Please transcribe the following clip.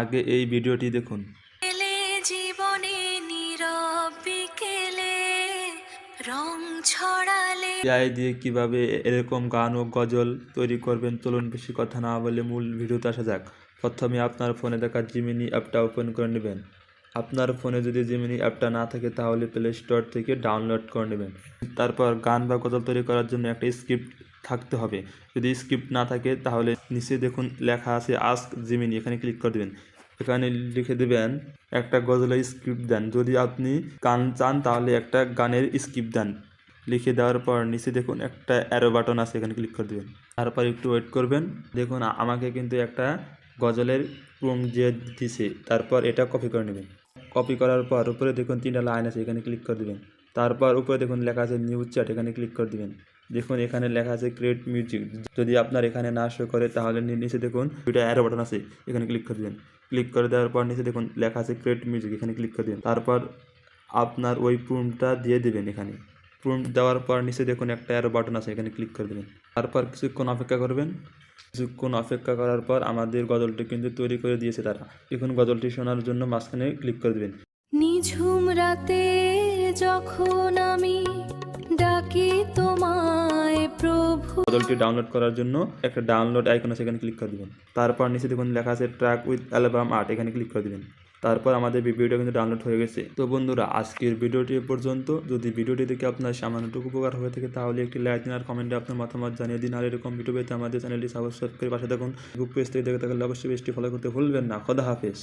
আগে এই ভিডিওটি দেখুন। এলে জীবনে নীরব বিকেলে রং ছড়ালে। এআই দিয়ে কিভাবে এরকম গান ও গজল তৈরি করবেন, চলুন বেশি কথা না বলে মূল ভিডিওতে আসা যাক। প্রথমে আপনার ফোনে থাকা জিমিনি অ্যাপটা ওপেন করে নেবেন। আপনার ফোনে যদি জিমিনি অ্যাপটা না থাকে তাহলে প্লে স্টোর থেকে ডাউনলোড করে নেবেন। তারপর গান বা গজল তৈরি করার জন্য একটা স্ক্রিপ্ট থাকতে হবে। যদি স্ক্রিপ্ট না থাকে তাহলে নিচে দেখুন লেখা আছে আস্ক জিমিনি, এখানে ক্লিক করে দেবেন। এখানে লিখে দেবেন একটা গজলের স্ক্রিপ্ট দেন। যদি আপনি গান চান তাহলে একটা গানের স্ক্রিপ্ট দেন। লিখে দেওয়ার পর নিচে দেখুন একটা অ্যারো বাটন আছে, এখানে ক্লিক করে দেবেন। তারপর একটু ওয়েট করবেন। দেখুন আমাকে কিন্তু একটা গজলের প্রম্পট দিয়ে দিছে। তারপর এটা কপি করে নেবেন। কপি করার পর উপরে দেখুন 3টা লাইন আছে, এখানে ক্লিক করে দেবেন। তারপর উপরে দেখুন লেখা আছে নিউজ চ্যাট, এখানে ক্লিক করে দেবেন। দেখুন এখানে লেখা আছে ক্রিয়েট মিউজিক। যদি আপনার এখানে না শো করে তাহলে নিচে দেখুন দুইটা অ্যারো বাটন আছে, এখানে ক্লিক করে দেবেন। ক্লিক করে দেওয়ার পর নিচে দেখুন লেখা আছে ক্রিয়েট মিউজিক, এখানে ক্লিক করে দেবেন। তারপর আপনার ওই প্রম্পটটা দিয়ে দেবেন। এখানে প্রম্পট দেওয়ার পর নিচে দেখুন একটা অ্যারো বাটন আছে, এখানে ক্লিক করে দেবেন। তারপর কিছুক্ষণ অপেক্ষা করবেন। কিছুক্ষণ অপেক্ষা করার পর আমাদের গজলটি কিন্তু তৈরি করে দিয়েছে তারা। এখন গজলটি শোনার জন্য মাঝখানে ক্লিক করে দেবেন। নিঝুম রাতে যখন আমি ডাকি তোমায় প্রভু। গজলটি ডাউনলোড করার জন্য একটা ডাউনলোড আইকন আছে, এখানে ক্লিক করে দেবেন। তারপর নিচে দেখুন লেখা আছে ট্র্যাক উইথ অ্যালবাম আর্ট, এখানে ক্লিক করে দেবেন। তারপর আমাদের ভিডিওটা কিন্তু ডাউনলোড হয়ে গেছে। তো বন্ধুরা, আজকের ভিডিওটি এ পর্যন্ত। যদি ভিডিওটি দেখে আপনার সামান্যটুকু উপকার হয়ে থাকে তাহলে একটি লাইক দিন আর কমেন্টে আপনার মতামত জানিয়ে দিন। আর এরকম ভিডিও পেতে আমাদের চ্যানেলটি সাবস্ক্রাইব করে পাশে থাকুন। ফেসবুক পেজ থেকে দেখে থাকলে অবশ্যই পেজটি ফলো করতে ভুলবেন না। খোদা হাফেজ।